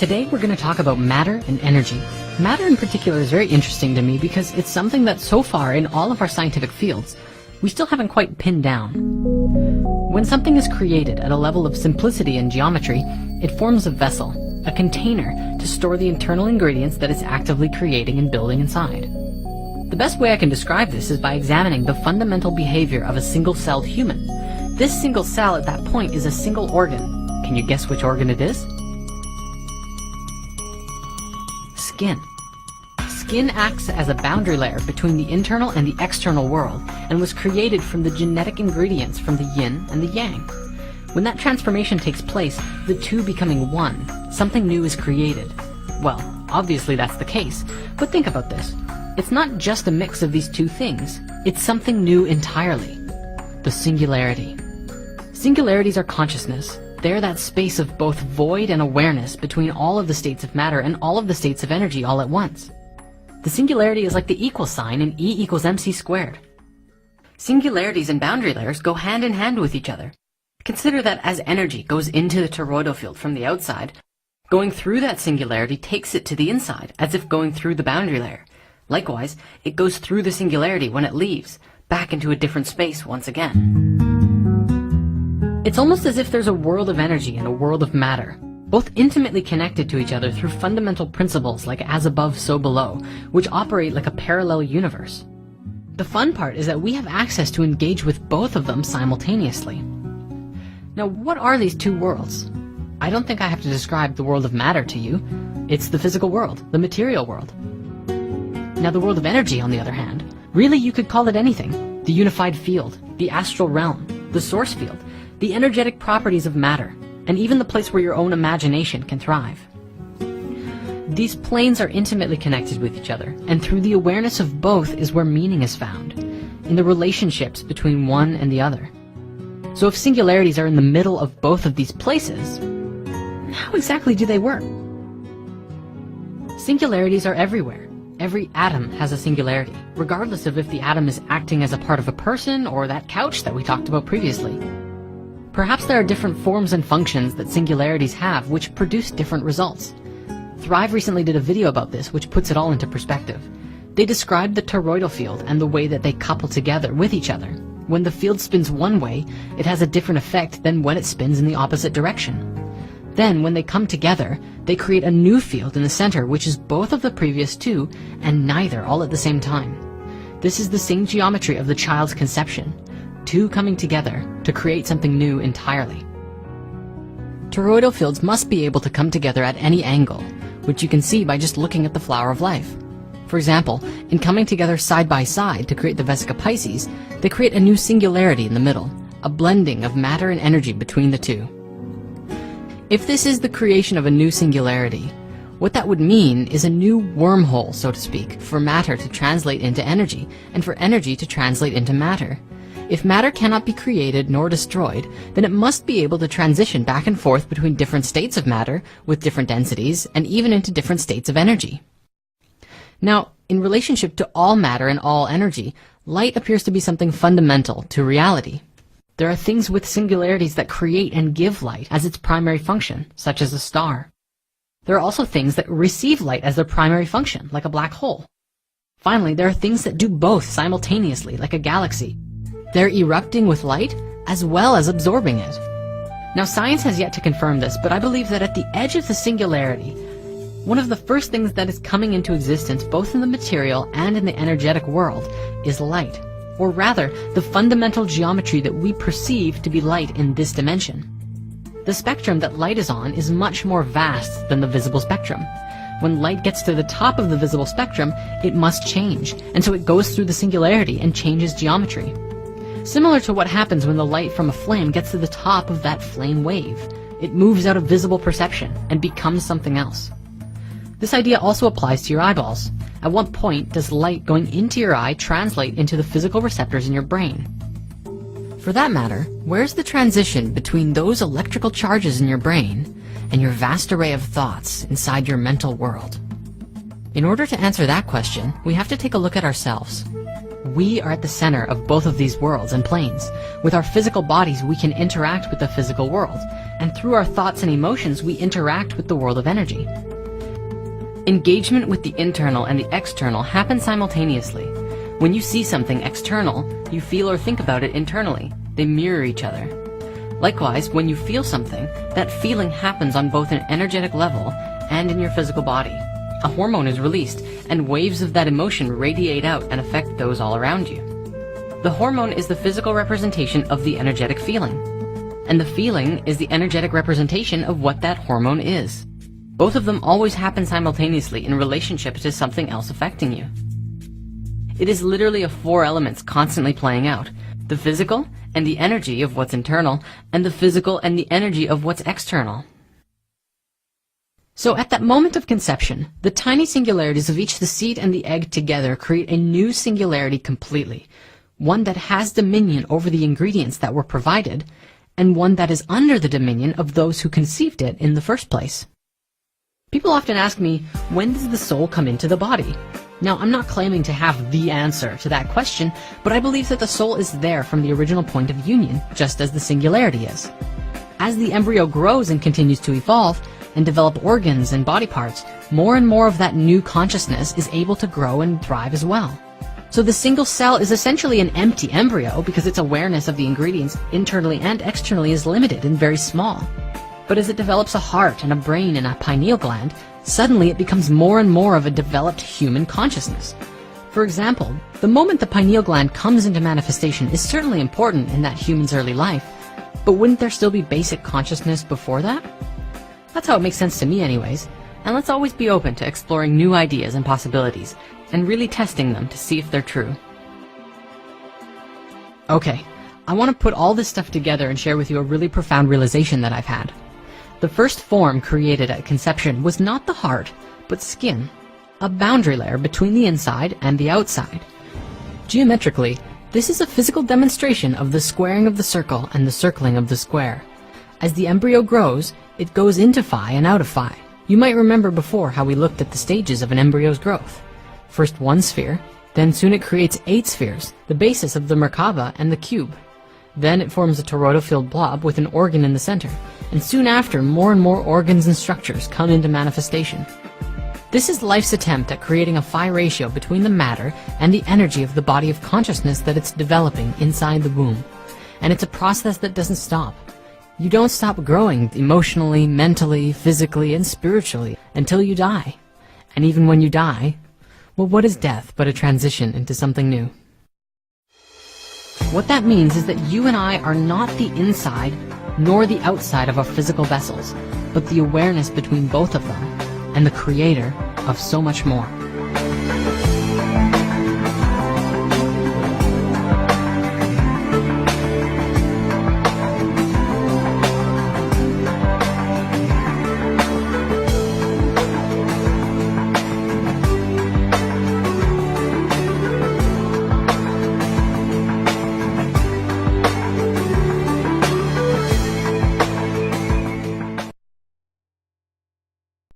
Today we're going to talk about matter and energy. Matter in particular is very interesting to me because it's something that so far in all of our scientific fields, we still haven't quite pinned down. When something is created at a level of simplicity and geometry, it forms a vessel, a container to store the internal ingredients that it's actively creating and building inside. The best way I can describe this is by examining the fundamental behavior of a single-celled human. This single cell at that point is a single organ. Can you guess which organ it is? Skin. Skin acts as a boundary layer between the internal and the external world and was created from the genetic ingredients from the yin and the yang. When that transformation takes place, the two becoming one, something new is created. Well, obviously that's the case, but think about this. It's not just a mix of these two things, it's something new entirely. The singularity. Singularities are consciousness. They're that space of both void and awareness between all of the states of matter and all of the states of energy all at once. The singularity is like the equal sign in E equals mc squared. Singularities and boundary layers go hand in hand with each other. Consider that as energy goes into the toroidal field from the outside, going through that singularity takes it to the inside, as if going through the boundary layer. Likewise, it goes through the singularity when it leaves, back into a different space once again. It's almost as if there's a world of energy and a world of matter, both intimately connected to each other through fundamental principles like as above, so below, which operate like a parallel universe. The fun part is that we have access to engage with both of them simultaneously. Now, what are these two worlds? I don't think I have to describe the world of matter to you. It's the physical world, the material world. Now, the world of energy, on the other hand, really you could call it anything. The unified field, the astral realm, the source field, the energetic properties of matter, and even the place where your own imagination can thrive. These planes are intimately connected with each other, and through the awareness of both is where meaning is found, in the relationships between one and the other. So if singularities are in the middle of both of these places, how exactly do they work? Singularities are everywhere. Every atom has a singularity, regardless of if the atom is acting as a part of a person or that couch that we talked about previously. Perhaps there are different forms and functions that singularities have which produce different results. Thrive recently did a video about this which puts it all into perspective. They described the toroidal field and the way that they couple together with each other. When the field spins one way, it has a different effect than when it spins in the opposite direction. Then, when they come together, they create a new field in the center which is both of the previous two and neither all at the same time. This is the same geometry of the child's conception. Two coming together to create something new entirely. Toroidal fields must be able to come together at any angle, which you can see by just looking at the flower of life. For example, in coming together side by side to create the Vesica Pisces, they create a new singularity in the middle, a blending of matter and energy between the two. If this is the creation of a new singularity, what that would mean is a new wormhole, so to speak, for matter to translate into energy, and for energy to translate into matter. If matter cannot be created nor destroyed, then it must be able to transition back and forth between different states of matter with different densities and even into different states of energy. Now, in relationship to all matter and all energy, light appears to be something fundamental to reality. There are things with singularities that create and give light as its primary function, such as a star. There are also things that receive light as their primary function, like a black hole. Finally, there are things that do both simultaneously, like a galaxy. They're erupting with light as well as absorbing it. Now, science has yet to confirm this, but I believe that at the edge of the singularity, one of the first things that is coming into existence both in the material and in the energetic world is light, or rather, the fundamental geometry that we perceive to be light in this dimension. The spectrum that light is on is much more vast than the visible spectrum. When light gets to the top of the visible spectrum, it must change, and so it goes through the singularity and changes geometry. Similar to what happens when the light from a flame gets to the top of that flame wave. It moves out of visible perception and becomes something else. This idea also applies to your eyeballs. At what point does light going into your eye translate into the physical receptors in your brain? For that matter, where's the transition between those electrical charges in your brain and your vast array of thoughts inside your mental world? In order to answer that question, we have to take a look at ourselves. We are at the center of both of these worlds and planes. With our physical bodies, we can interact with the physical world, and through our thoughts and emotions, we interact with the world of energy. Engagement with the internal and the external happens simultaneously. When you see something external, you feel or think about it internally. They mirror each other. Likewise, when you feel something, that feeling happens on both an energetic level and in your physical body. A hormone is released, and waves of that emotion radiate out and affect those all around you. The hormone is the physical representation of the energetic feeling, and the feeling is the energetic representation of what that hormone is. Both of them always happen simultaneously in relationship to something else affecting you. It is literally of four elements constantly playing out: the physical and the energy of what's internal, and the physical and the energy of what's external. So at that moment of conception, the tiny singularities of each the seed and the egg together create a new singularity completely, one that has dominion over the ingredients that were provided, and one that is under the dominion of those who conceived it in the first place. People often ask me, when does the soul come into the body? Now, I'm not claiming to have the answer to that question, but I believe that the soul is there from the original point of union, just as the singularity is. As the embryo grows and continues to evolve, and develop organs and body parts, more and more of that new consciousness is able to grow and thrive as well. So the single cell is essentially an empty embryo because its awareness of the ingredients internally and externally is limited and very small. But as it develops a heart and a brain and a pineal gland, suddenly it becomes more and more of a developed human consciousness. For example, the moment the pineal gland comes into manifestation is certainly important in that human's early life, but wouldn't there still be basic consciousness before that? That's how it makes sense to me anyways, and let's always be open to exploring new ideas and possibilities, and really testing them to see if they're true. Okay, I want to put all this stuff together and share with you a really profound realization that I've had. The first form created at conception was not the heart, but skin, a boundary layer between the inside and the outside. Geometrically, this is a physical demonstration of the squaring of the circle and the circling of the square. As the embryo grows, it goes into phi and out of phi. You might remember before how we looked at the stages of an embryo's growth. First one sphere, then soon it creates 8 spheres, the basis of the Merkaba and the cube. Then it forms a toroidal-filled blob with an organ in the center, and soon after more and more organs and structures come into manifestation. This is life's attempt at creating a phi ratio between the matter and the energy of the body of consciousness that it's developing inside the womb. And it's a process that doesn't stop. You don't stop growing emotionally, mentally, physically, and spiritually until you die. And even when you die, well, what is death but a transition into something new? What that means is that you and I are not the inside nor the outside of our physical vessels, but the awareness between both of them and the creator of so much more.